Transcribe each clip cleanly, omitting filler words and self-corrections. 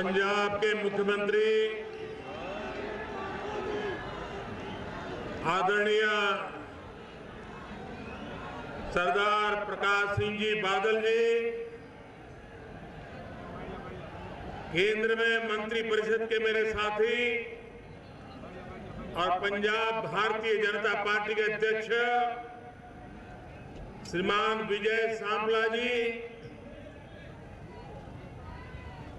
पंजाब के मुख्यमंत्री आदरणीय सरदार प्रकाश सिंह जी बादल जी, केंद्र में मंत्रिपरिषद के मेरे साथी और पंजाब भारतीय जनता पार्टी के अध्यक्ष श्रीमान विजय सांपला जी,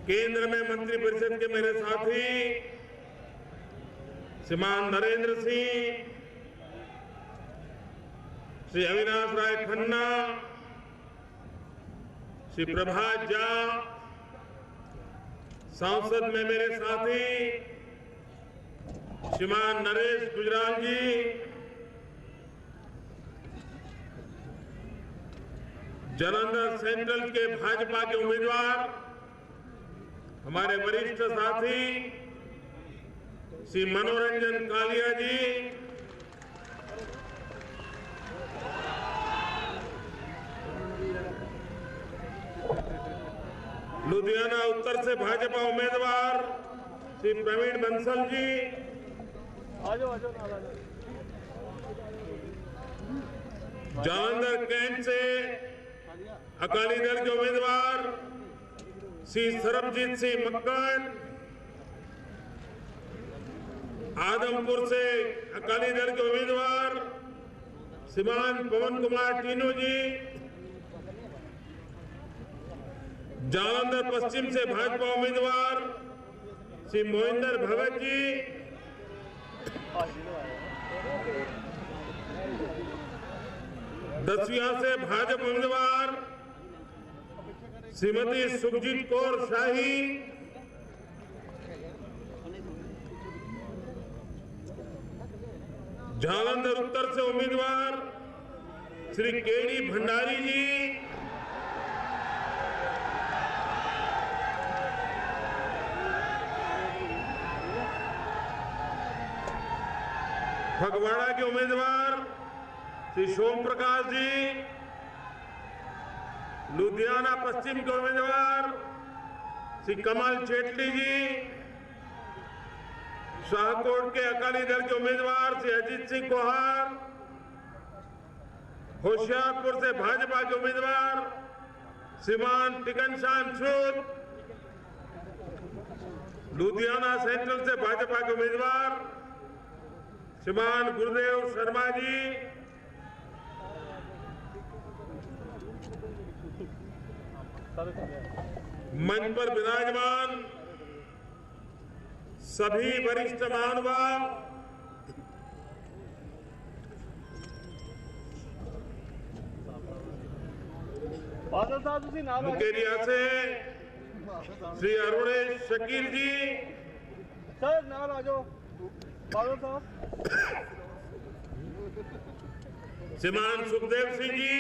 केंद्र में मंत्रिपरिषद के मेरे साथी श्रीमान नरेंद्र सिंह, श्री अविनाश राय खन्ना, श्री प्रभात झा, संसद में मेरे साथी श्रीमान नरेश गुजराल जी, जालंधर सेंट्रल के भाजपा के उम्मीदवार हमारे वरिष्ठ साथी श्री मनोरंजन कालिया जी, लुधियाना उत्तर से भाजपा उम्मीदवार श्री प्रवीण बंसल जी, जालंधर कैंट से अकाली दल के उम्मीदवार श्री सरबजीत सिंह मक्कड़, आदमपुर से अकाली दल के उम्मीदवार श्रीमान पवन कुमार टीनू जी, जालंधर पश्चिम से भाजपा उम्मीदवार श्री मोहिंदर भगत जी, दसिया से भाजपा उम्मीदवार श्रीमती सुखजीत कौर शाही, जालंधर उत्तर से उम्मीदवार श्री केडी भंडारी जी, फगवाड़ा के उम्मीदवार श्री सोम प्रकाश जी, लुधियाना पश्चिम के उम्मीदवार श्री कमल चेटली जी, शाहकोट के अकाली दल के उम्मीदवार श्री अजीत सिंह कोहार, होशियारपुर से भाजपा के उम्मीदवार श्रीमान टिकनशान सूद, लुधियाना सेंट्रल से भाजपा के उम्मीदवार श्रीमान गुरुदेव शर्मा जी, मंच पर विराजमान सभी वरिष्ठ महानुभाव, मुकेरिया से श्री अरुणेश शकील जी, सर नाम आ जाओ बादल साहब, श्रीमान सुखदेव सिंह जी,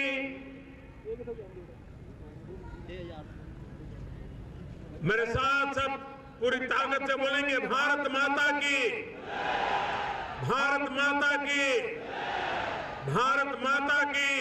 मेरे साथ सब पूरी ताकत से बोलेंगे भारत माता की, भारत माता की, भारत माता की।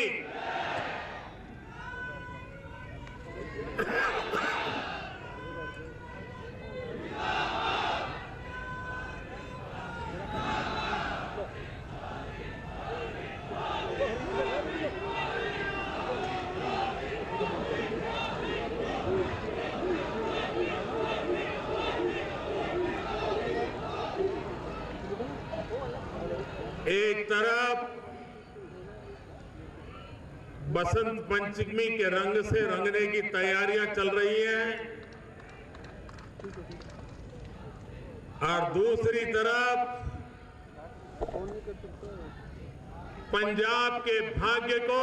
एक तरफ बसंत पंचमी के रंग से रंगने की तैयारियां चल रही हैं और दूसरी तरफ पंजाब के भाग्य को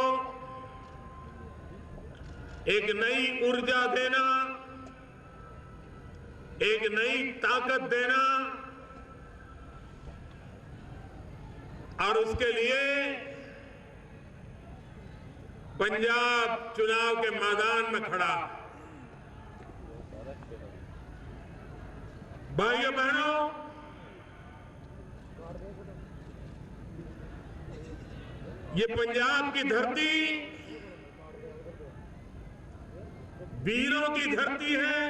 एक नई ऊर्जा देना, एक नई ताकत देना और उसके लिए पंजाब चुनाव के मैदान में खड़ा। भाइयों बहनों, ये पंजाब की धरती वीरों की धरती है,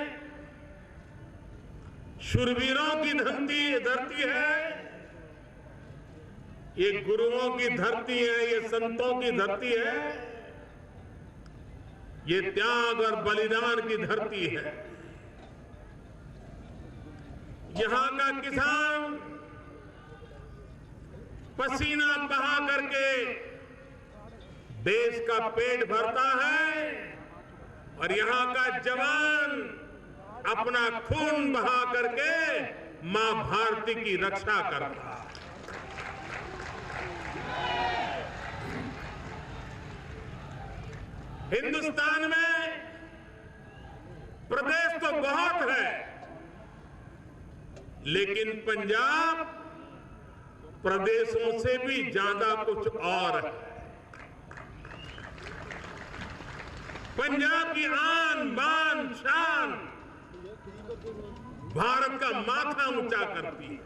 शूरवीरों की धरती है, ये गुरुओं की धरती है, ये संतों की धरती है, ये त्याग और बलिदान की धरती है। यहां का किसान पसीना बहा करके देश का पेट भरता है और यहां का जवान अपना खून बहा करके मां भारती की रक्षा करता है। हिंदुस्तान में प्रदेश तो बहुत है, लेकिन पंजाब प्रदेशों से भी ज्यादा कुछ और है। पंजाब की आन बान शान भारत का माथा ऊंचा करती है।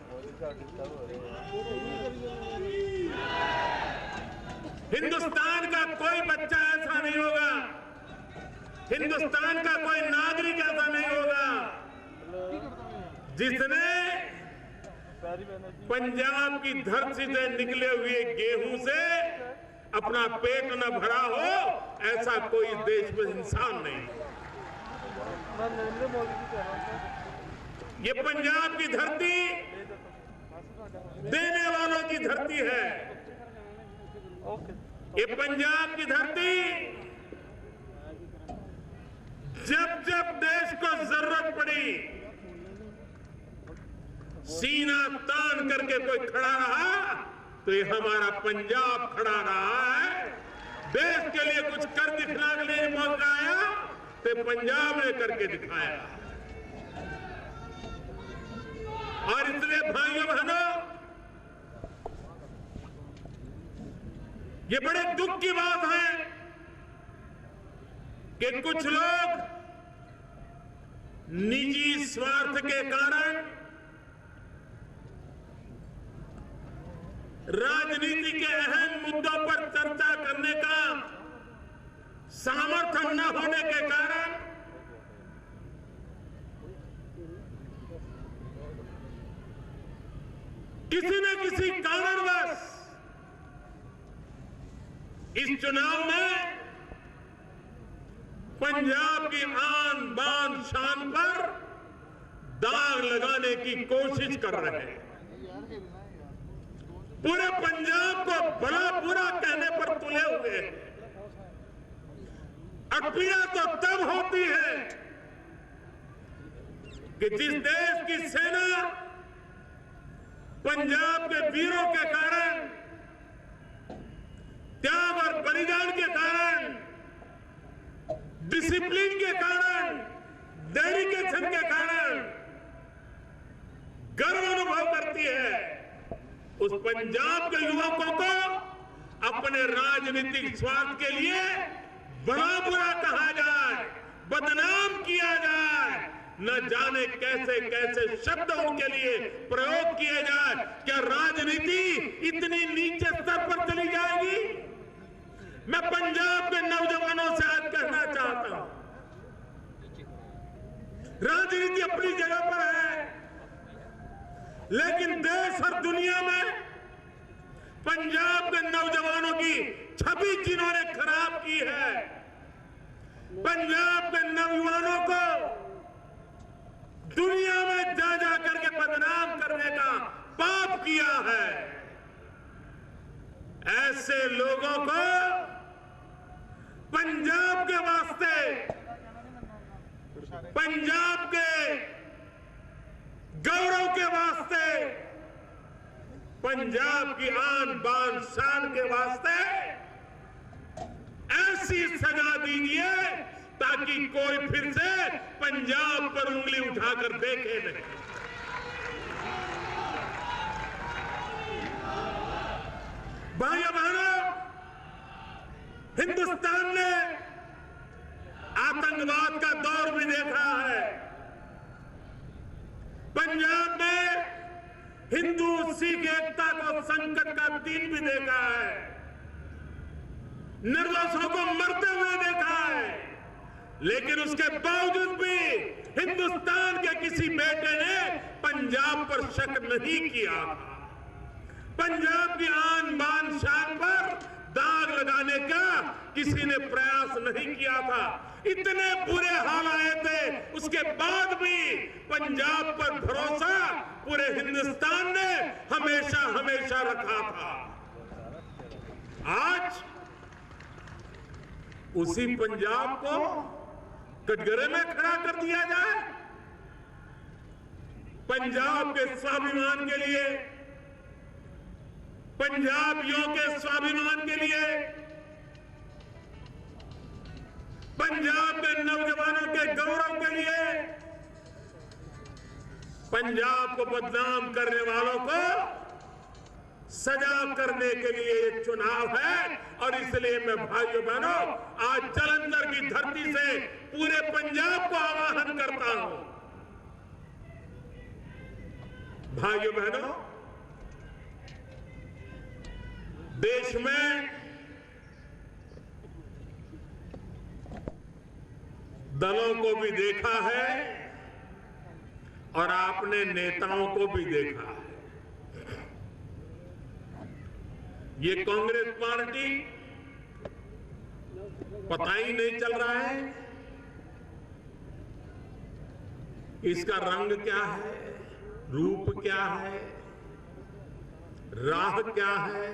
हिंदुस्तान का कोई बच्चा ऐसा नहीं होगा, हिंदुस्तान का कोई नागरिक ऐसा नहीं होगा जिसने पंजाब की धरती से निकले हुए गेहूं से अपना पेट न भरा हो, ऐसा कोई देश में इंसान नहीं। ये पंजाब की धरती देने वालों की धरती है। ये पंजाब की धरती जब जब देश को जरूरत पड़ी, सीना तान करके कोई खड़ा रहा, तो ये हमारा पंजाब खड़ा रहा है। देश के लिए कुछ कर दिखलाने के लिए मौका आया तो पंजाब ने करके दिखाया। और इसलिए भाइयों बहनों, ये बड़े दुख की बात है कि कुछ लोग निजी स्वार्थ के कारण राजनीति के अहम मुद्दों पर चर्चा करने का सामर्थ्य न होने के कारण किसी न किसी कारणवश इस चुनाव में पंजाब की आन बान शान पर दाग लगाने की कोशिश कर रहे हैं। पूरे पंजाब को भला बुरा कहने पर तुले हुए हैं। और पीड़ा तो तब होती है कि जिस देश की सेना पंजाब के वीरों के कारण, त्याग और बलिदान के कारण, डिसिप्लिन के कारण, डेडिकेशन के कारण गर्व अनुभव करती है, उस पंजाब के युवकों को अपने राजनीतिक स्वार्थ के लिए बड़ा बुरा कहा जाए, बदनाम किया जाए, न जाने कैसे कैसे शब्द उनके लिए प्रयोग किए जाए। क्या राजनीति इतनी नीचे स्तर पर चली जाएगी? मैं पंजाब के नौजवानों से आज कहना चाहता हूं, राजनीति अपनी जगह पर है, लेकिन देश और दुनिया में पंजाब के नौजवानों की छवि जिन्होंने खराब की है, पंजाब के नौजवानों को दुनिया में जा जा करके बदनाम करने का पाप किया है, ऐसे लोगों को पंजाब के वास्ते, पंजाब के गौरव के वास्ते, पंजाब की आन बान शान के वास्ते ऐसी सजा दीजिए ताकि कोई फिर से पंजाब पर उंगली उठाकर देखे नहीं। भाइयों बहनों, हिंदुस्तान ने आतंकवाद का दौर भी देखा है, पंजाब में हिंदू सिख एकता को संकट का दिन भी देखा है, निर्दोषों को मरते हुए देखा है, लेकिन उसके बावजूद भी हिंदुस्तान के किसी बेटे ने पंजाब पर शक नहीं किया था। पंजाब की आन बान शान पर दाग लगाने का किसी ने प्रयास नहीं किया था। इतने बुरे हाल आए थे, उसके बाद भी पंजाब पर भरोसा पूरे हिंदुस्तान ने हमेशा हमेशा रखा था। आज उसी पंजाब को कटघरे में खड़ा कर दिया जाए। पंजाब के स्वाभिमान के लिए, पंजाबियों के स्वाभिमान के लिए, पंजाब के नौजवानों के गौरव के लिए, पंजाब को बदनाम करने वालों को सजा करने के लिए ये चुनाव है। और इसलिए मैं भाइयों बहनों आज जालंधर की धरती से पूरे पंजाब को आह्वान करता हूं। भाइयों बहनों, देश में दलों को भी देखा है और आपने नेताओं को भी देखा है। ये कांग्रेस पार्टी पता ही नहीं चल रहा है इसका रंग क्या है, रूप क्या है, राह क्या है,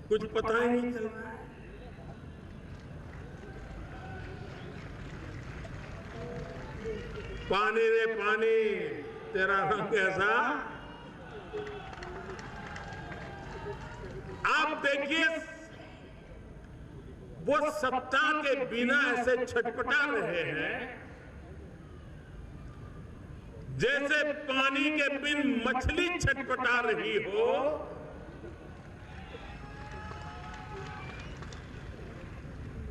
कुछ पता ही नहीं चल रहा है। पानी रे पानी, तेरा रंग कैसा। आप देखिए, वो सत्ता के बिना ऐसे छटपटा रहे हैं जैसे पानी के बिन मछली छटपटा रही हो।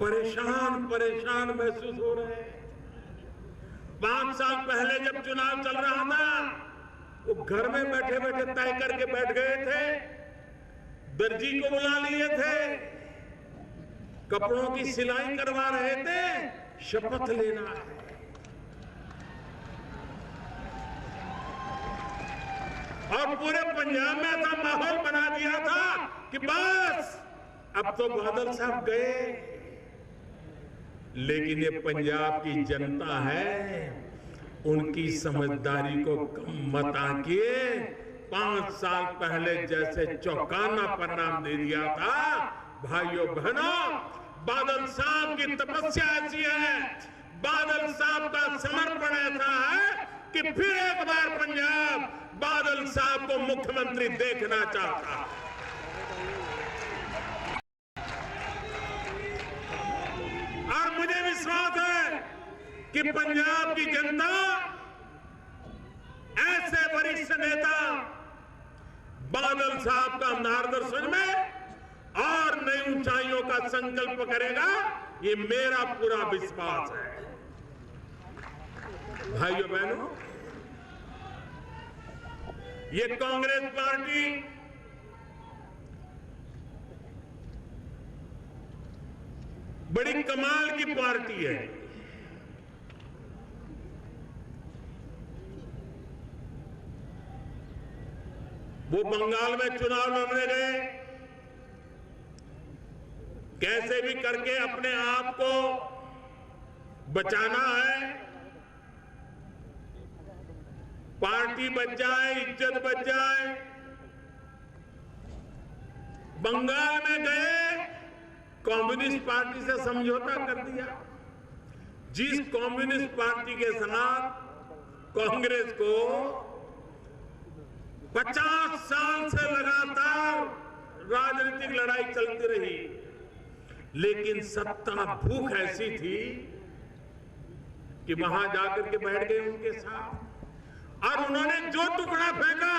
परेशान परेशान महसूस हो रहे हैं। 5 साल पहले जब चुनाव चल रहा था, वो घर में बैठे बैठे तय करके बैठ गए थे, दर्जी को बुला लिए थे, कपड़ों की सिलाई करवा रहे थे, शपथ लेना है। और पूरे पंजाब में ऐसा माहौल बना दिया था कि बस अब तो बादल साहब गए। लेकिन ये पंजाब की जनता है, उनकी समझदारी को कम मत आंकिए। 5 साल पहले जैसे चौंकाना परिणाम दे दिया था। भाइयों बहनों, बादल साहब की तपस्या ऐसी है, बादल साहब का समर्पण ऐसा है कि फिर एक बार पंजाब बादल साहब को मुख्यमंत्री देखना चाहता है। और मुझे विश्वास है कि पंजाब की जनता ऐसे वरिष्ठ नेता बादल साहब का मार्गदर्शन में और नई ऊंचाइयों का संकल्प करेगा, ये मेरा पूरा विश्वास है। भाइयों बहनों, ये कांग्रेस पार्टी बड़ी कमाल की पार्टी है। वो बंगाल में चुनाव लड़ने गए, कैसे भी करके अपने आप को बचाना है, पार्टी बच जाए, इज्जत बच जाए। बंगाल में गए, कम्युनिस्ट पार्टी से समझौता कर दिया। जिस कम्युनिस्ट पार्टी के साथ कांग्रेस को 50 साल से लगातार राजनीतिक लड़ाई चलती रही, लेकिन सत्ता भूख ऐसी थी कि वहां जाकर के बैठ गए उनके साथ। और उन्होंने जो टुकड़ा फेंका,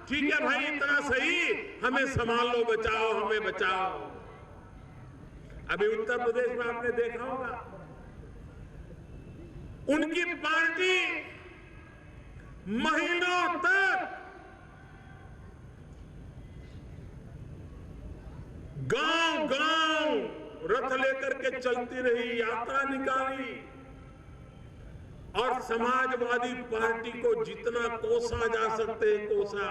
ठीक है भाई इतना सही, हमें संभाल लो, बचाओ, हमें बचाओ। अभी उत्तर प्रदेश में आपने देखा होगा, उनकी पार्टी महीनों तक गांव-गांव रथ लेकर के चलती रही, यात्रा निकाली और समाजवादी पार्टी को जितना कोसा जा सकते कोसा,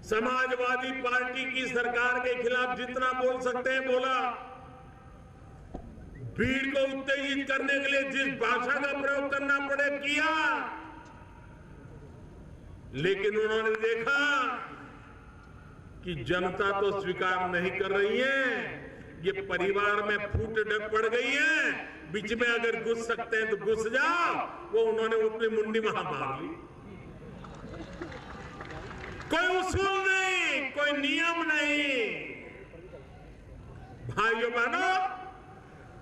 समाजवादी पार्टी की सरकार के खिलाफ जितना बोल सकते हैं बोला, भीड़ को उत्तेजित करने के लिए जिस भाषा का प्रयोग करना पड़े किया, लेकिन उन्होंने देखा कि जनता तो स्वीकार नहीं कर रही है, ये परिवार में फूट पड़ गई है, बीच में अगर घुस सकते हैं तो घुस जाओ, वो उन्होंने अपनी मुंडी वहां मार ली। कोई उसूल नहीं, कोई नियम नहीं। भाइयों बहनों,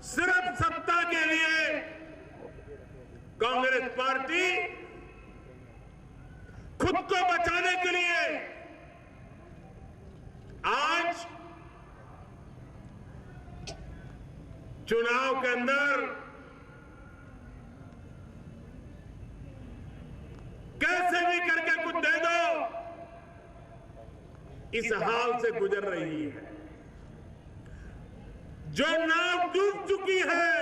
सिर्फ सत्ता के लिए कांग्रेस पार्टी खुद को बचाने के लिए आज चुनाव के अंदर कैसे भी करके कुछ दे दो, इस हाल से गुजर रही है। जो नाव डूब चुकी है,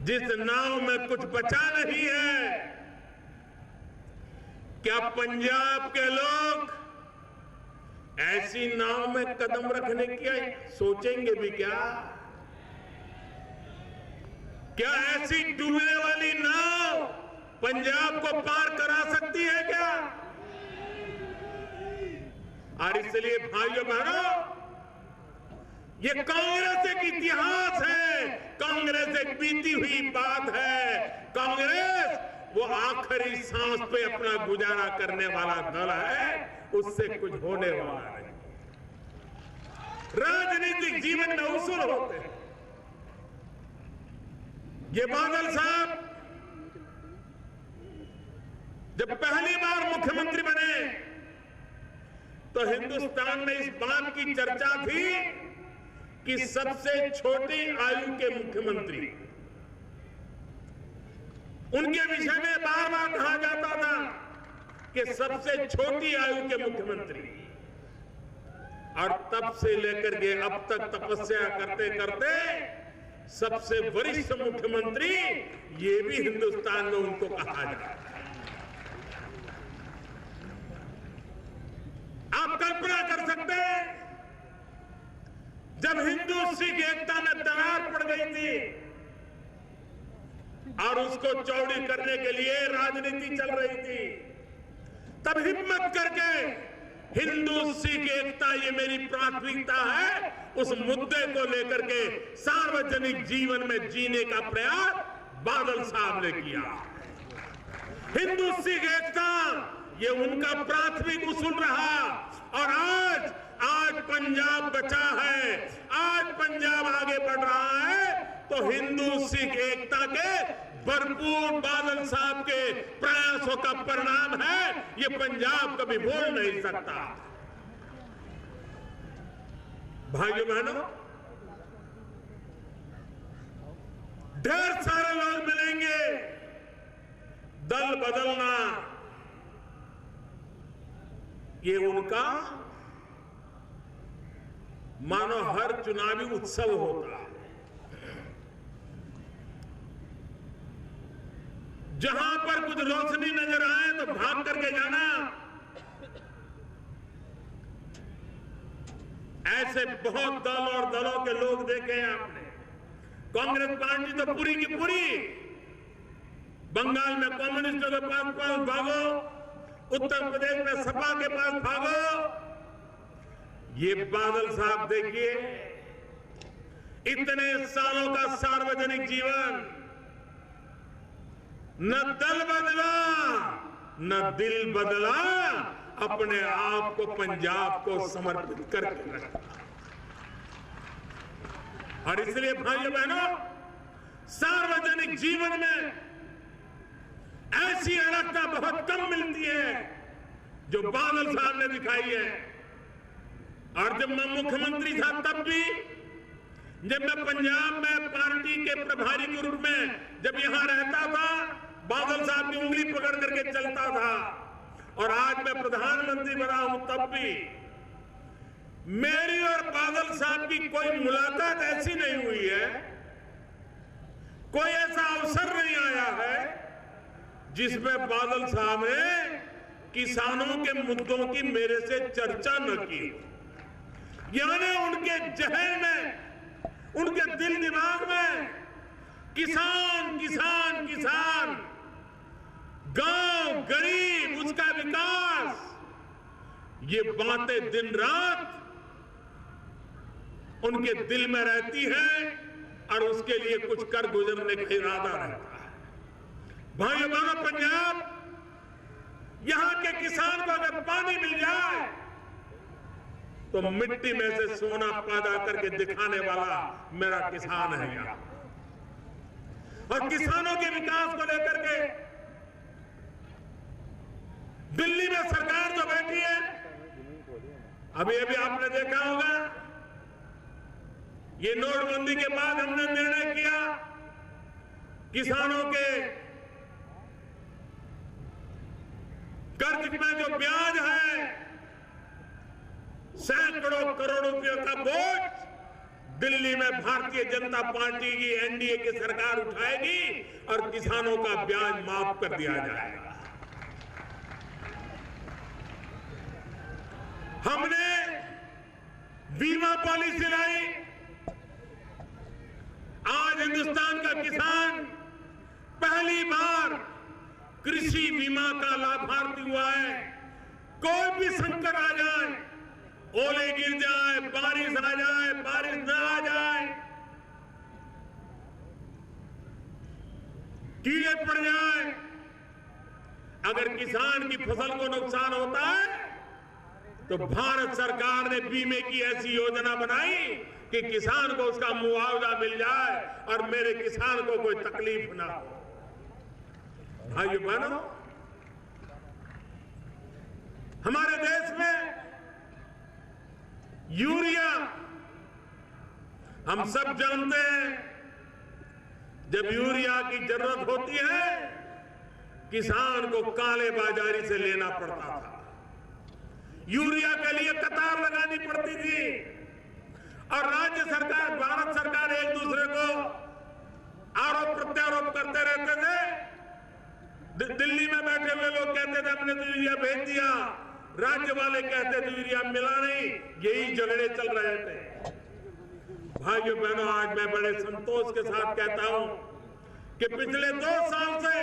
जिस नाव में कुछ बचा नहीं है, क्या पंजाब के लोग ऐसी नाव में कदम रखने की सोचेंगे भी क्या? क्या ऐसी डूबने वाली नाव पंजाब को पार करा सकती है क्या? और इसलिए भाइयों बहनों, ये कांग्रेस एक इतिहास है, कांग्रेस एक बीती हुई बात है। कांग्रेस वो आखिरी सांस पे अपना गुजारा करने वाला दल है, उससे कुछ होने वाला नहीं। राजनीतिक जीवन में उसूल होते हैं। ये बादल साहब जब पहली बार मुख्यमंत्री बने तो हिंदुस्तान में इस बात की चर्चा थी कि सबसे छोटी आयु के मुख्यमंत्री, उनके विषय में बार बार कहा जाता था कि सबसे छोटी आयु के मुख्यमंत्री, और तब से लेकर के अब तक तपस्या करते करते सबसे वरिष्ठ मुख्यमंत्री, ये भी हिंदुस्तान में उनको कहा जाता है। आप कल्पना कर सकते हैं, जब हिंदू सिख एकता में दरार पड़ गई थी और उसको चौड़ी करने के लिए राजनीति चल रही थी, तब हिम्मत करके हिंदू सिख एकता ये मेरी प्राथमिकता है, उस मुद्दे को लेकर के सार्वजनिक जीवन में जीने का प्रयास बादल साहब ने किया। हिंदू सिख एकता ये उनका प्राथमिक उसूल रहा, और आज पंजाब बचा है, आज पंजाब आगे बढ़ रहा है, तो हिंदू सिख एकता के भरपूर बादल साहब के प्रयासों का परिणाम है। ये पंजाब कभी भूल नहीं सकता। भाइयों बहनों, ढेर सारे लोग मिलेंगे, दल बदलना ये उनका मानो हर चुनावी उत्सव होता है। जहां पर कुछ रोशनी नजर आए तो भाग करके जाना, ऐसे बहुत दल और दलों के लोग देखे हैं आपने। कांग्रेस पार्टी तो पूरी की पूरी बंगाल में कम्युनिस्टों के पास भागो, उत्तर प्रदेश में सपा के पास भागो। ये बादल साहब देखिए, इतने सालों का सार्वजनिक जीवन, न दल बदला न दिल बदला, अपने आप को पंजाब को समर्पित करके रखा। और इसलिए भाइयों बहनों, सार्वजनिक जीवन में ऐसी अड़कता बहुत कम मिलती है जो बादल साहब ने दिखाई है। और जब मैं मुख्यमंत्री था तब भी, जब मैं पंजाब में पार्टी के प्रभारी के रूप में जब यहां रहता था, बादल साहब की उंगली पकड़ करके चलता था। और आज मैं प्रधानमंत्री बना हूं तब भी मेरी और बादल साहब की कोई मुलाकात ऐसी नहीं हुई है, कोई ऐसा अवसर नहीं आया है जिसमें बादल साहब ने किसानों के मुद्दों की मेरे से चर्चा न की। यानी उनके जहन में, उनके दिल दिमाग में किसान किसान किसान, गांव गरीब, उसका विकास, ये बातें दिन रात उनके दिल में रहती है और उसके लिए कुछ कर गुजरने का इरादा रहता है। भाइयों बहनों, पंजाब, यहां के किसान को अगर पानी मिल जाए तो मिट्टी में से सोना पैदा करके दिखाने वाला मेरा किसान है यहां। और किसानों के विकास को लेकर के दिल्ली में सरकार जो बैठी है, अभी अभी आपने देखा होगा, ये नोटबंदी के बाद हमने निर्णय किया किसानों के कर्ज में जो ब्याज है, सैकड़ों करोड़ रुपयों का बोझ दिल्ली में भारतीय जनता पार्टी की एनडीए की सरकार उठाएगी और किसानों का ब्याज माफ कर दिया जाएगा। हमने बीमा पॉलिसी लाई। आज हिंदुस्तान का किसान पहली बार कृषि बीमा का लाभार्थी हुआ है। कोई भी संकट आ जाए, ओले गिर जाए, बारिश आ जाए, बारिश न आ जाए, कीड़े पड़ जाए, अगर किसान की फसल को नुकसान होता है तो भारत सरकार ने बीमे की ऐसी योजना बनाई कि किसान को उसका मुआवजा मिल जाए और मेरे किसान को कोई तकलीफ ना हो। भाइयों बहनों, हमारे देश में यूरिया, हम सब जानते हैं, जब यूरिया की जरूरत होती है किसान को काले बाजारी से लेना पड़ता था। यूरिया के लिए कतार लगानी पड़ती थी और राज्य सरकार, भारत सरकार एक दूसरे को आरोप प्रत्यारोप करते रहते थे। दिल्ली में बैठे हुए लोग कहते थे हमने तो यूरिया भेज दिया, राज्य वाले कहते थे यूरिया मिला नहीं, यही झगड़े चल रहे थे। भाइयों बहनों, आज मैं बड़े संतोष के साथ कहता हूं कि पिछले 2 साल से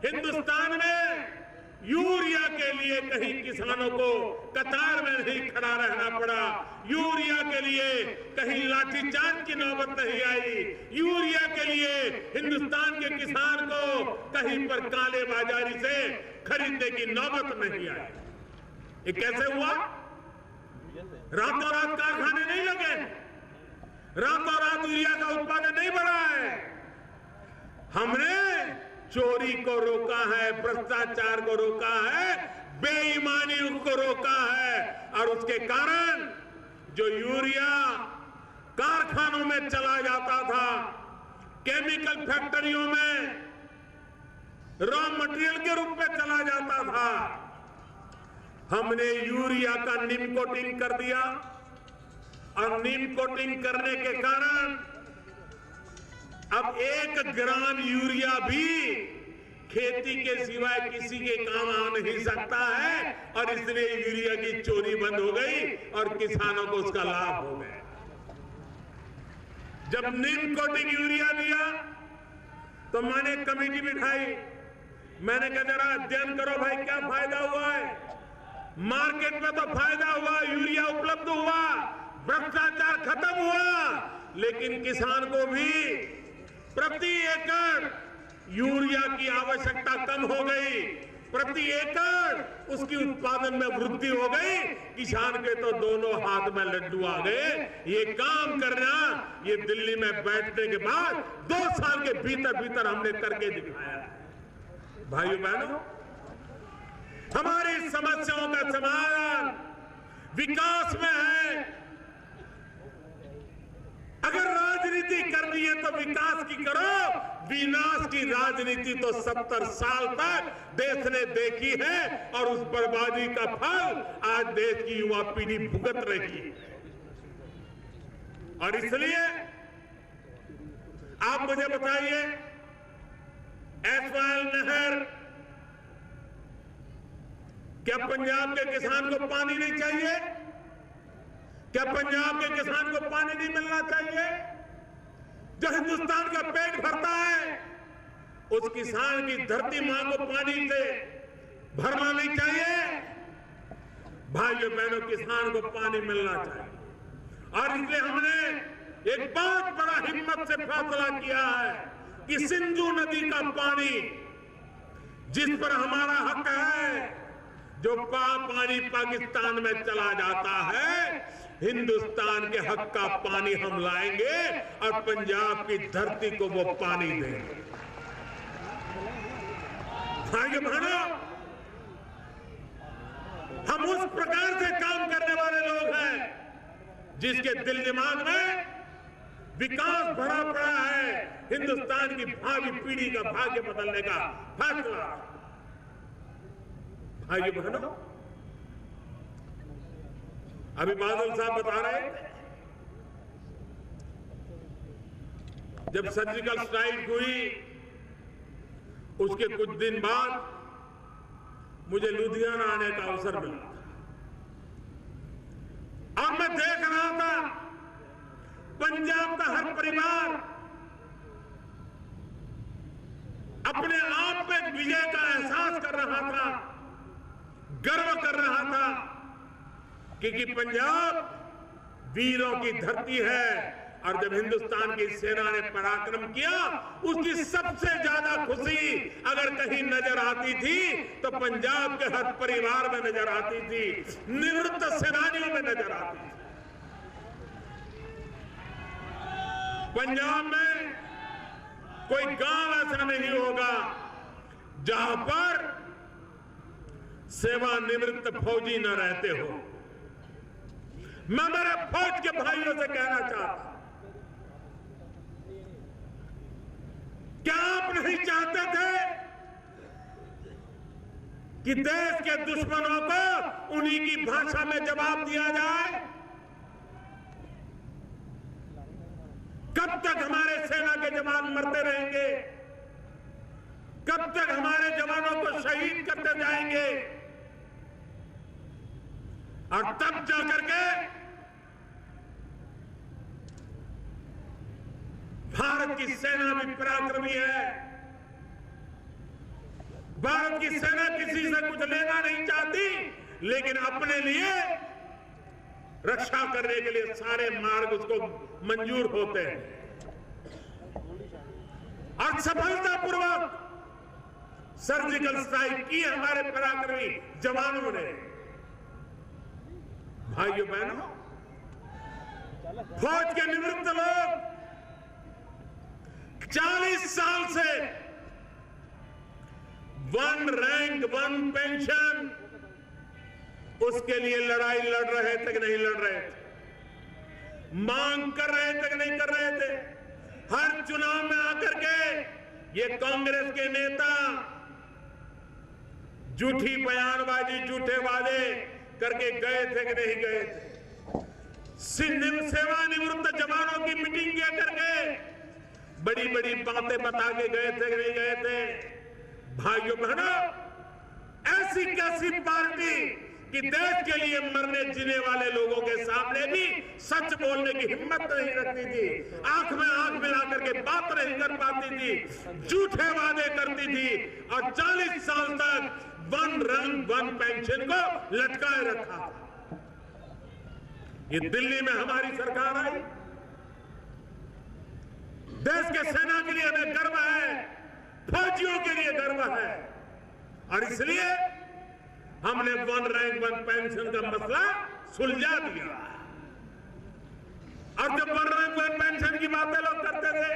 हिंदुस्तान में यूरिया के लिए कहीं किसानों को कतार में नहीं खड़ा रहना पड़ा, यूरिया के लिए कहीं लाठीचार्ज की नौबत नहीं आई, यूरिया के लिए हिंदुस्तान के किसान को कहीं पर काले बाजारी से खरीदने की नौबत नहीं आई। ये कैसे हुआ? रातों रात कारखाने नहीं लगे, रातों रात यूरिया का उत्पादन नहीं बढ़ा है। हमने चोरी को रोका है, भ्रष्टाचार को रोका है, बेईमानी को रोका है और उसके कारण जो यूरिया कारखानों में चला जाता था, केमिकल फैक्ट्रियों में रॉ मटेरियल के रूप में चला जाता था, हमने यूरिया का नीम कोटिंग कर दिया और नीम कोटिंग करने के कारण अब 1 ग्राम यूरिया भी खेती के सिवाय किसी के काम आ नहीं सकता है और इसलिए यूरिया की चोरी बंद हो गई और किसानों को उसका लाभ हो गया। जब नीम कोटिंग यूरिया दिया तो मैंने कमेटी बिठाई, मैंने कहा जरा अध्ययन करो भाई क्या फायदा हुआ है। मार्केट में तो फायदा हुआ, यूरिया उपलब्ध हुआ, भ्रष्टाचार खत्म हुआ, लेकिन किसान को भी प्रति एकड़ यूरिया की आवश्यकता कम हो गई, प्रति एकड़ उसकी उत्पादन में वृद्धि हो गई, किसान के तो दोनों हाथ में लड्डू आ गए। ये काम करना, ये दिल्ली में बैठने के बाद 2 साल के भीतर भीतर हमने करके दिखाया। भाइयों बहनों, हमारी समस्याओं का समाधान विकास में है। अगर राजनीति राजनीति करनी है तो विकास की करो, विनाश की राजनीति तो 70 साल तक देश ने देखी है और उस बर्बादी का फल आज देश की युवा पीढ़ी भुगत रही है। और इसलिए आप मुझे बताइए, एसवाइएल नहर, क्या पंजाब के किसान को पानी नहीं चाहिए? क्या पंजाब के किसान को पानी नहीं मिलना चाहिए? जो हिंदुस्तान का पेट भरता है, उस किसान की धरती मां को पानी से भरना नहीं चाहिए? भाइयों बहनों, किसान को पानी मिलना चाहिए। और इसलिए हमने एक बहुत बड़ा हिम्मत से फैसला किया है कि सिंधु नदी का पानी, जिस पर हमारा हक है, जो पानी पाकिस्तान में चला जाता है, हिंदुस्तान के हक का पानी हम लाएंगे और पंजाब की धरती को वो पानी देंगे। भाइयों बहनों, हम उस प्रकार से काम करने वाले लोग हैं जिसके दिल दिमाग में विकास भरा पड़ा है, हिंदुस्तान की भावी पीढ़ी का भाग्य बदलने का फैसला। भाइयों बहनों, अभी बादल साहब बता रहे, जब सर्जिकल स्ट्राइक हुई उसके कुछ दिन बाद मुझे लुधियाना आने का अवसर मिला और मैं देख रहा था पंजाब का हर परिवार अपने आप में विजय का एहसास कर रहा था, गर्व कर रहा था, क्योंकि पंजाब वीरों की धरती है। और जब हिंदुस्तान की सेना ने पराक्रम किया, उसकी सबसे ज्यादा खुशी अगर कहीं नजर आती थी तो पंजाब के हर परिवार में नजर आती थी, निवृत्त सेनानियों में नजर आती थी। पंजाब में कोई गांव ऐसा नहीं होगा जहां पर सेवानिवृत्त फौजी न रहते हो। मैं मेरे फौज के भाइयों से कहना चाहता, क्या आप नहीं चाहते थे कि देश के दुश्मनों को उन्हीं की भाषा में जवाब दिया जाए? कब तक हमारे सेना के जवान मरते रहेंगे? कब तक हमारे जवानों को शहीद करते जाएंगे? और तब जाकर के भारत की सेना भी पराक्रमी है। भारत की सेना किसी से कुछ लेना नहीं चाहती, लेकिन अपने लिए रक्षा करने के लिए सारे मार्ग उसको मंजूर होते हैं। और सफलतापूर्वक सर्जिकल स्ट्राइक की हमारे पराक्रमी जवानों ने। भाइयों बहनों, फौज के निवृत्त लोग 40 साल से वन रैंक वन पेंशन, उसके लिए लड़ाई लड़ रहे थे कि नहीं लड़ रहे थे, मांग कर रहे थे कि नहीं कर रहे थे। हर चुनाव में आकर के ये कांग्रेस के नेता झूठी बयानबाजी, झूठे वादे करके गए थे कि नहीं गए थे। सेवानिवृत्त जवानों की मीटिंग किया करके बड़ी बड़ी बातें बता के गए थे कि नहीं गए थे। भाइयों बहनों, ऐसी कैसी पार्टी कि देश के लिए मरने जीने वाले लोगों के सामने भी सच बोलने की हिम्मत नहीं रखती थी, आंख में आंख मिला करके बात नहीं कर पाती थी, झूठे वादे करती थी और 40 साल तक वन रैंक वन पेंशन को लटकाए रखा था। ये दिल्ली में हमारी सरकार आई, देश के सेना के लिए हमें गर्व है, फौजियों के लिए गर्व है, और इसलिए हमने वन रैंक वन पेंशन का मसला सुलझा दिया। और जब वन रैंक वन पेंशन की बातें लोग करते थे,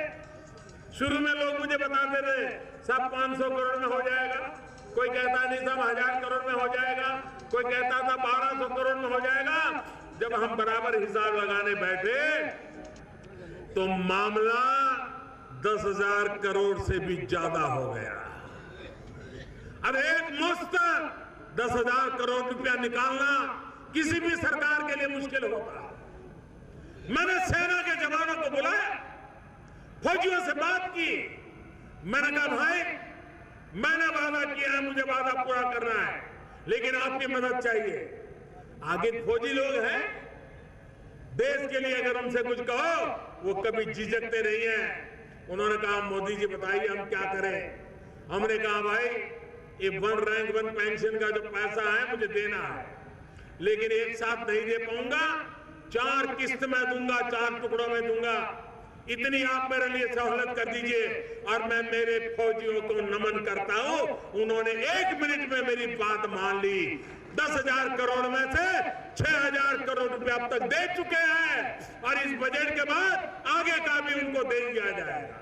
शुरू में लोग मुझे बताते थे सब 500 करोड़ में हो जाएगा, कोई कहता नहीं सब 1000 करोड़ में हो जाएगा, कोई कहता था 1200 करोड़ में हो जाएगा। जब हम बराबर हिसाब लगाने बैठे तो मामला 10,000 करोड़ से भी ज्यादा हो गया। अब एक मुश्त 10,000 करोड़ रुपया निकालना किसी भी सरकार के लिए मुश्किल होता है। मैंने सेना के जवानों को बुलाया, फौजियों से बात की। मैंने कहा भाई, मैंने वादा किया है, मुझे वादा पूरा करना है, लेकिन आपकी मदद चाहिए। आगे फौजी लोग हैं, देश के लिए अगर उनसे कुछ कहो वो कभी झिझकते नहीं है। उन्होंने कहा मोदी जी बताइए हम क्या करें। हमने कहा भाई ये 1 रैंक 1 पेंशन का जो पैसा है मुझे देना है, लेकिन एक साथ नहीं दे पाऊंगा, 4 किस्त में दूंगा, 4 टुकड़ों में दूंगा। इतनी आप मेरे लिए सहूलत कर दीजिए। और मैं मेरे फौजियों को नमन करता हूं, उन्होंने 1 मिनट में मेरी बात मान ली। 10,000 करोड़ में से 6,000 करोड़ रुपया अब तक दे चुके हैं और इस बजट के बाद आगे का भी उनको दे दिया जाएगा।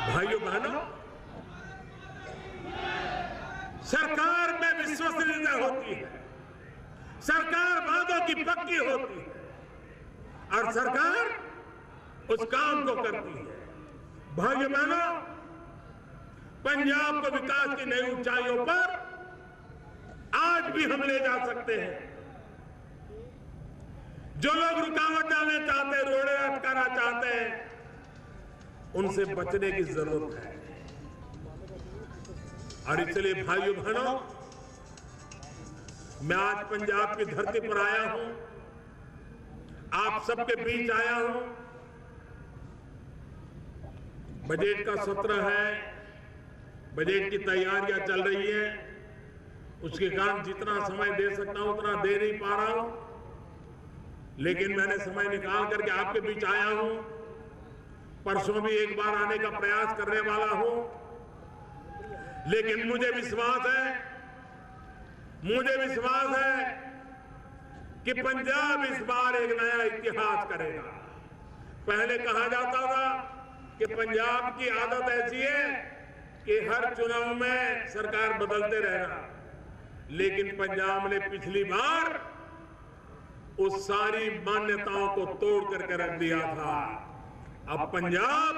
भाइयों बहनों, सरकार में विश्वसनीयता होती है, सरकार वादों की पक्की होती है और सरकार उस काम को करती है। भाइयों बहनों, पंजाब को विकास की नई ऊंचाइयों पर आज भी हम ले जा सकते हैं। जो लोग रुकावट डालना चाहते हैं, रोड़े अटकाना चाहते हैं, उनसे बचने की जरूरत है। और इसलिए भाइयों बहनों, मैं आज पंजाब की धरती पर आया हूं, आप सबके बीच आया हूं। बजट का सत्र है, बजट की तैयारियां चल रही है, उसके कारण जितना समय दे सकता हूं उतना दे नहीं पा रहा हूं, लेकिन मैंने समय निकाल करके आपके बीच आया हूं। परसों भी एक बार आने का प्रयास करने वाला हूं, लेकिन मुझे विश्वास है कि पंजाब इस बार एक नया इतिहास करेगा। पहले कहा जाता था कि पंजाब की आदत ऐसी है कि हर चुनाव में सरकार बदलते रहना, लेकिन पंजाब ने पिछली बार उस सारी मान्यताओं को तोड़ करके रख दिया था। अब पंजाब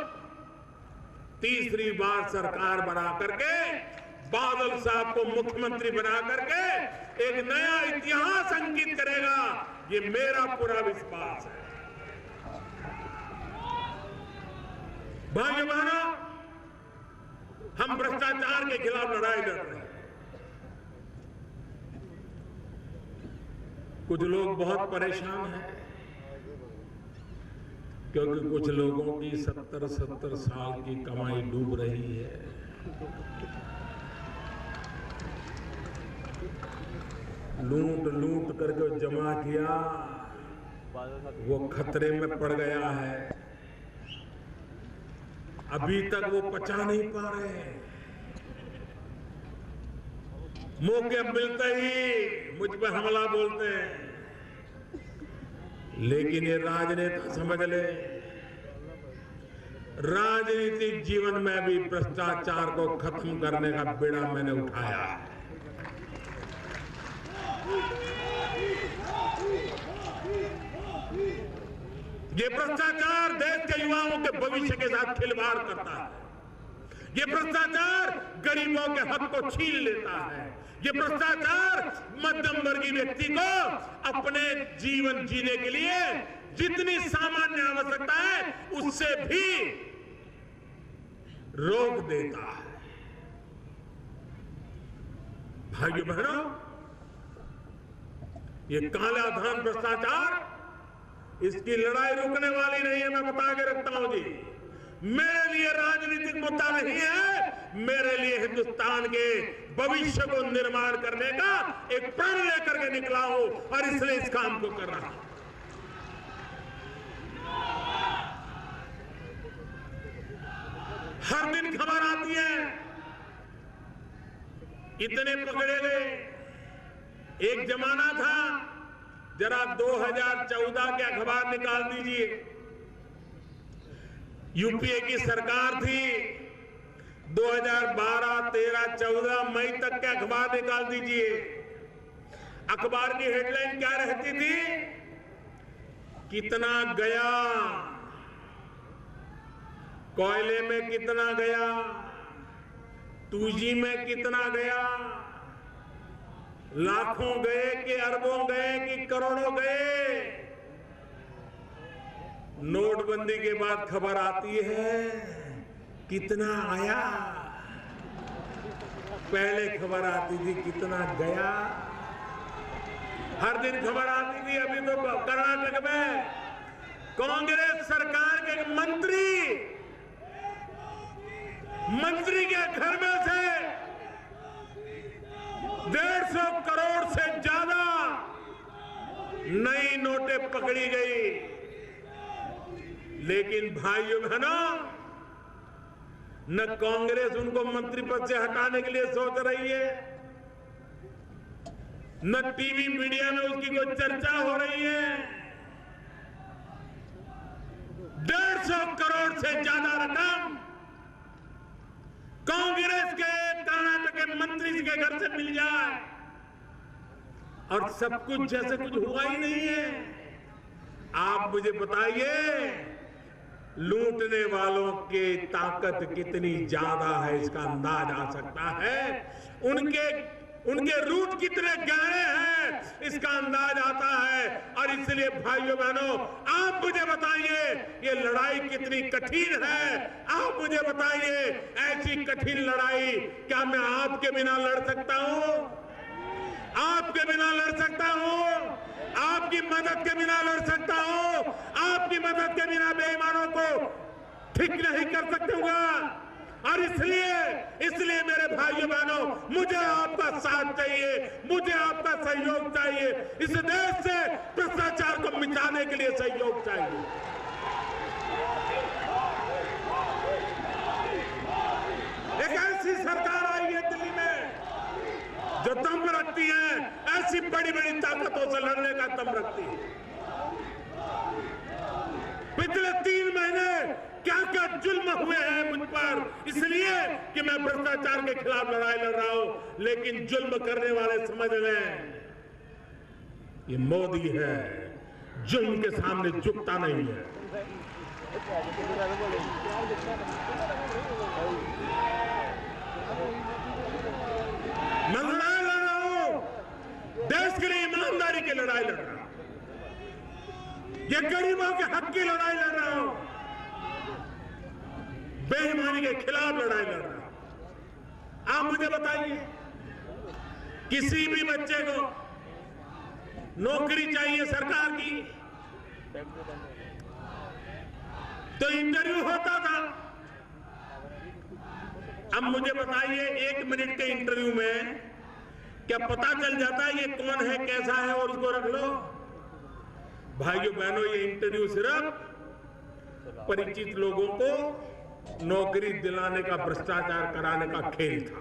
तीसरी बार सरकार बना करके, बादल साहब को मुख्यमंत्री बना करके एक नया इतिहास अंकित करेगा, ये मेरा पूरा विश्वास है। भाइयों बहनों, हम भ्रष्टाचार के खिलाफ लड़ाई लड़ रहे हैं। कुछ लोग बहुत परेशान हैं क्योंकि कुछ लोगों की 70-70 साल की कमाई डूब रही है। लूट करके जमा किया, वो खतरे में पड़ गया है। अभी तक वो पचा नहीं पा रहे। मौके मिलते ही मुझ पे हमला बोलते हैं, लेकिन ये राजनेता समझ ले, राजनीतिक जीवन में भी भ्रष्टाचार को खत्म करने का बेड़ा मैंने उठाया। ये भ्रष्टाचार देश के युवाओं के भविष्य के साथ खिलवाड़ करता है। ये भ्रष्टाचार गरीबों के हक को छीन लेता है। ये भ्रष्टाचार मध्यम वर्गीय व्यक्ति को अपने जीवन जीने के लिए जितनी सामान्य आवश्यकता है उससे भी रोक देता है। भाइयों बहनों, ये काला धन भ्रष्टाचार, इसकी लड़ाई रुकने वाली नहीं है, मैं बता के रखता हूं जी। मेरे लिए राजनीतिक मुद्दा नहीं है, मेरे लिए हिंदुस्तान के भविष्य को निर्माण करने का एक प्रण लेकर के निकला हूं और इसलिए इस काम को कर रहा हूं। हर दिन खबर आती है, इतने पकड़े गए। एक जमाना था, जरा 2014 के अखबार निकाल दीजिए, यूपीए की सरकार थी, 2012, 13, 14 मई तक के अखबार निकाल दीजिए। अखबार की हेडलाइन क्या रहती थी? कितना गया, कोयले में कितना गया, 2G में कितना गया, लाखों गए कि अरबों गए कि करोड़ों गए। नोटबंदी के बाद खबर आती है कितना आया, पहले खबर आती थी कितना गया। हर दिन खबर आती थी। अभी तो कर्नाटक में कांग्रेस सरकार के मंत्री के घर में से 150 करोड़ से ज्यादा नई नोटें पकड़ी गई। लेकिन भाइयों बहनों, न कांग्रेस उनको मंत्री पद से हटाने के लिए सोच रही है, न टीवी मीडिया में उसकी कोई चर्चा हो रही है। 150 करोड़ से ज्यादा रकम कांग्रेस के कर्नाटक के मंत्री के घर से मिल जाए और सब कुछ जैसे कुछ हुआ ही नहीं है। आप मुझे बताइए, लूटने वालों की ताकत कितनी ज्यादा है इसका अंदाज आ सकता है। उनके रूट कितने गहरे हैं इसका अंदाज आता है। और इसलिए भाइयों बहनों, आप मुझे बताइए ये लड़ाई कितनी कठिन है। आप मुझे बताइए, ऐसी कठिन लड़ाई क्या मैं आपके बिना लड़ सकता हूं? आपके बिना लड़ सकता हूं? आपकी मदद के बिना लड़ सकता हूं? आपकी मदद के बिना बेईमानों को ठीक नहीं कर सकूंगा। और इसलिए मेरे भाइयों बहनों, मुझे आपका साथ चाहिए, मुझे आपका सहयोग चाहिए। इस देश से भ्रष्टाचार को मिटाने के लिए सहयोग चाहिए। एक ऐसी सरकार आई है दिल्ली में जो दम रखती है, ऐसी बड़ी बड़ी ताकतों से लड़ने का दम रखती है। पिछले 3 महीने क्या क्या जुल्म हुए हैं मुझ पर, इसलिए कि मैं भ्रष्टाचार के खिलाफ लड़ाई लड़ रहा हूं। लेकिन जुल्म करने वाले समझ लें, ये मोदी है, जुल्म के सामने झुकता नहीं है। मैं लड़ाई लड़ रहा हूं, देश के लिए ईमानदारी की लड़ाई लड़ रहा हूं, ये गरीबों के हक की लड़ाई लड़ रहा हूं, बेईमानी के खिलाफ लड़ाई लड़ रहा हूं। आप मुझे बताइए, किसी भी बच्चे को नौकरी चाहिए सरकार की तो इंटरव्यू होता था। अब मुझे बताइए, 1 मिनट के इंटरव्यू में क्या पता चल जाता है ये कौन है, कैसा है और उसको रख लो? भाइयों बहनों, ये इंटरव्यू सिर्फ परिचित लोगों को नौकरी दिलाने का, भ्रष्टाचार कराने का खेल था।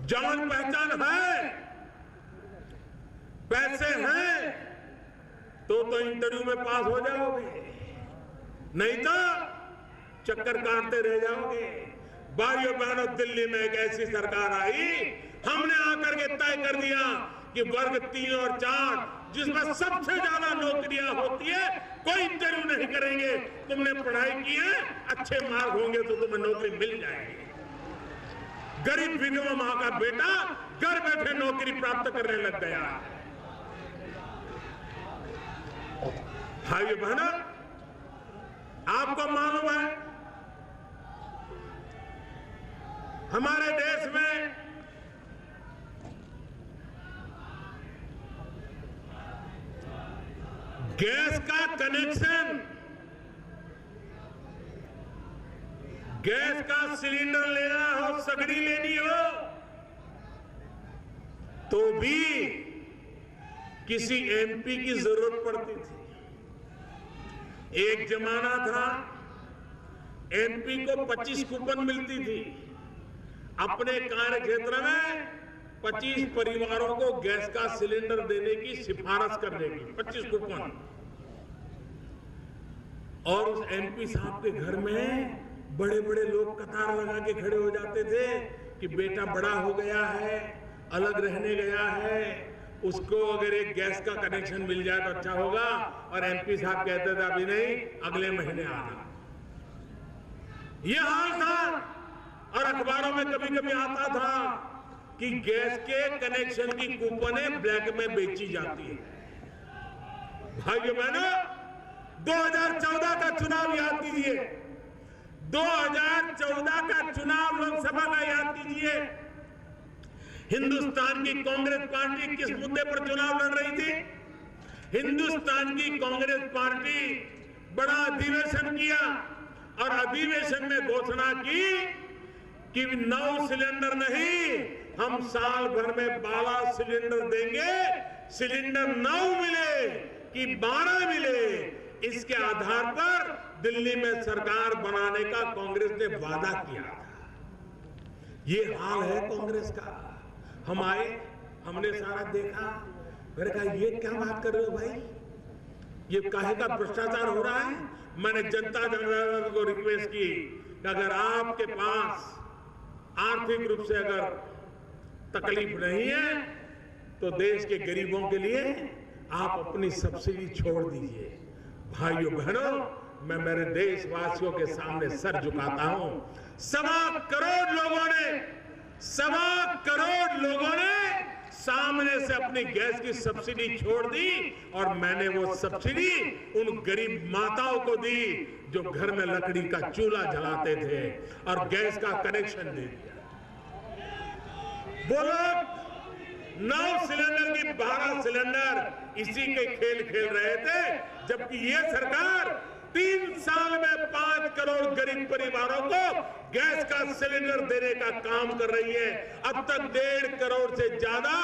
जान पहचान है, पैसे हैं तो इंटरव्यू में पास हो जाओगे, नहीं तो चक्कर काटते रह जाओगे। भाइयों बहनों, दिल्ली में एक ऐसी सरकार आई, हमने आकर के तय कर दिया कि वर्ग 3 और 4 जिसमें सबसे ज्यादा नौकरियां होती है, कोई इंटरव्यू नहीं करेंगे। तुमने पढ़ाई की है, अच्छे मार्क होंगे तो तुम्हें नौकरी मिल जाएगी। गरीब विधवा मां का बेटा घर बैठे नौकरी प्राप्त करने लग गया। भाइयों बहनों, आपको मालूम है हमारे देश में गैस का कनेक्शन, गैस का सिलेंडर लेना हो, सगड़ी लेनी हो, तो भी किसी एमपी की जरूरत पड़ती थी। एक जमाना था एमपी को 25 कूपन मिलती थी। अपने कार्य क्षेत्र में 25 परिवारों को गैस का सिलेंडर देने की सिफारिश करने की 25 कूपन। और उस एमपी साहब के घर में बड़े बड़े लोग कतार लगा के खड़े हो जाते थे कि बेटा बड़ा हो गया है, अलग रहने गया है, उसको अगर एक गैस का कनेक्शन मिल जाए तो अच्छा होगा। और एमपी साहब कहते थे अभी नहीं, अगले महीने आना। यह हाल था। और अखबारों में कभी कभी आता था कि गैस के कनेक्शन की कूपनें ब्लैक में बेची जाती है। भाइयों बहनों, 2014 का चुनाव याद कीजिए। 2014 का चुनाव लोकसभा का याद कीजिए। हिंदुस्तान की कांग्रेस पार्टी किस मुद्दे पर चुनाव लड़ रही थी? हिंदुस्तान की कांग्रेस पार्टी बड़ा अधिवेशन किया और अधिवेशन में घोषणा की कि 9 सिलेंडर नहीं, हम साल भर में 12 सिलेंडर देंगे। सिलेंडर 9 मिले कि 12 मिले, इसके आधार पर दिल्ली में सरकार बनाने का कांग्रेस ने वादा किया था। ये हाल है कांग्रेस का। हम आए, हमने सारा देखा, मैंने कहा ये क्या बात कर रहे हो भाई, ये काहे का भ्रष्टाचार हो रहा है। मैंने जनता जनार्दन को रिक्वेस्ट की कि अगर आपके पास आर्थिक रूप से अगर तकलीफ नहीं है तो देश के गरीबों के लिए आप अपनी सब्सिडी छोड़ दीजिए। भाइयों बहनों, मैं मेरे देशवासियों के सामने सर झुकाता हूं। 1.25 करोड़ लोगों ने सामने से अपनी गैस की सब्सिडी छोड़ दी और मैंने वो सब्सिडी उन गरीब माताओं को दी जो घर में लकड़ी का चूल्हा जलाते थे और गैस का कनेक्शन दे दिया। वो लोग 9 सिलेंडर की 12 सिलेंडर इसी के खेल खेल रहे थे, जबकि ये सरकार 3 साल में 5 करोड़ गरीब परिवारों को गैस का सिलेंडर देने का काम कर रही है। अब तक 1.5 करोड़ से ज्यादा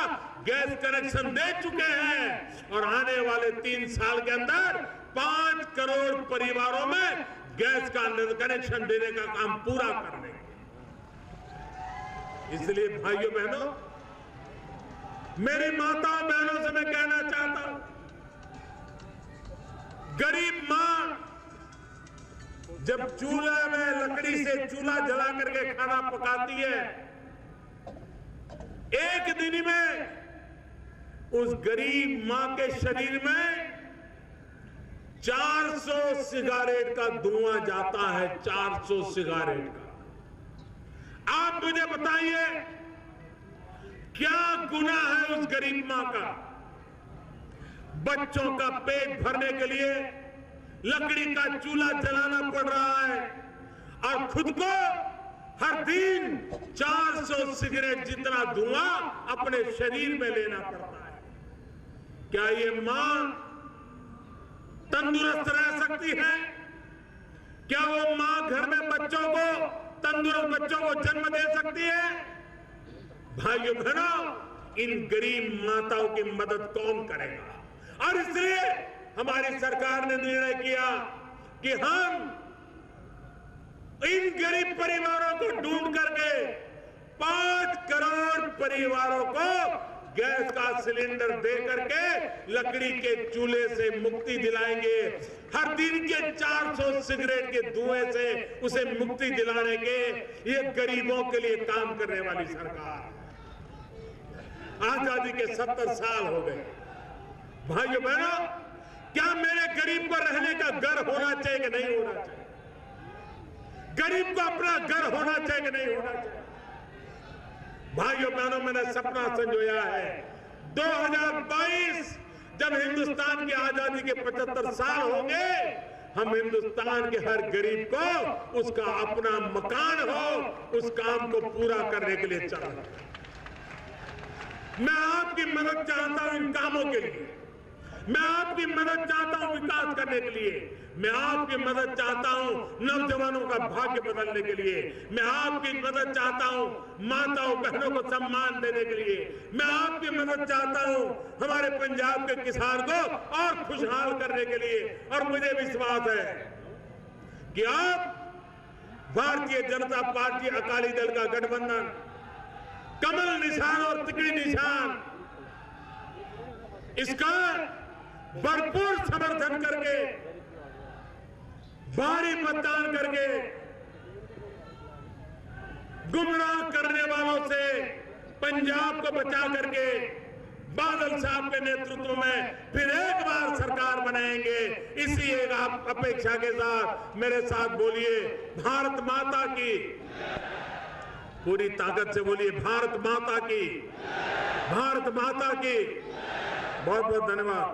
गैस कनेक्शन दे चुके हैं और आने वाले 3 साल के अंदर 5 करोड़ परिवारों में गैस का कनेक्शन देने का काम पूरा कर देंगे। इसलिए भाइयों बहनों, मेरी माताओं बहनों से मैं कहना चाहता हूं, गरीब मां जब चूल्हे में लकड़ी से चूल्हा जला करके खाना पकाती है, एक दिन में उस गरीब मां के शरीर में 400 सिगारेट का धुआं जाता है। 400 सिगारेट का। आप मुझे बताइए क्या गुनाह है उस गरीब मां का? बच्चों का पेट भरने के लिए लकड़ी का चूल्हा जलाना पड़ रहा है और खुद को हर दिन 400 सिगरेट जितना धुआं अपने शरीर में लेना पड़ता है। क्या ये मां तंदुरुस्त रह सकती है? क्या वो मां घर में बच्चों को, तंदुरुस्त बच्चों को जन्म दे सकती है? भाइयों बहनों, इन गरीब माताओं की मदद कौन करेगा? और इसलिए हमारी सरकार ने निर्णय किया कि हम इन गरीब परिवारों को ढूंढ करके 5 करोड़ परिवारों को गैस का सिलेंडर दे करके लकड़ी के चूल्हे से मुक्ति दिलाएंगे। हर दिन के 400 सिगरेट के धुएं से उसे मुक्ति दिलाने के ये गरीबों के लिए काम करने वाली सरकार। आजादी के 70 साल हो गए। भाइयों बहनों, क्या मेरे गरीब को रहने का घर होना चाहिए कि नहीं होना चाहिए? गरीब को अपना घर होना चाहिए कि नहीं होना चाहिए? भाइयों बहनों, मैंने सपना संजोया है 2022 जब हिंदुस्तान की आजादी के 75 साल होंगे, हम हिंदुस्तान के हर गरीब को उसका अपना मकान हो, उस काम को पूरा करने के लिए चल रहे हैं। मैं आपकी मदद चाहता हूं इन कामों के लिए। मैं आपकी मदद चाहता हूं विकास करने के लिए। मैं आपकी मदद चाहता हूं नौजवानों का भाग्य बदलने के लिए। मैं आपकी मदद चाहता हूं माताओं बहनों को सम्मान देने के लिए। मैं आपकी मदद चाहता हूं हमारे पंजाब के किसान को और खुशहाल करने के लिए। और मुझे विश्वास है कि आप भारतीय जनता पार्टी अकाली दल का गठबंधन, कमल निशान और तिकड़ी निशान, इसका भरपूर समर्थन करके, भारी मतदान करके, गुमराह करने वालों से पंजाब को बचा करके बादल साहब के नेतृत्व में फिर एक बार सरकार बनाएंगे। इसी एक आप अपेक्षा के साथ मेरे साथ बोलिए, भारत माता की, पूरी ताकत से बोलिए, भारत माता की, भारत माता की। बहुत बहुत धन्यवाद।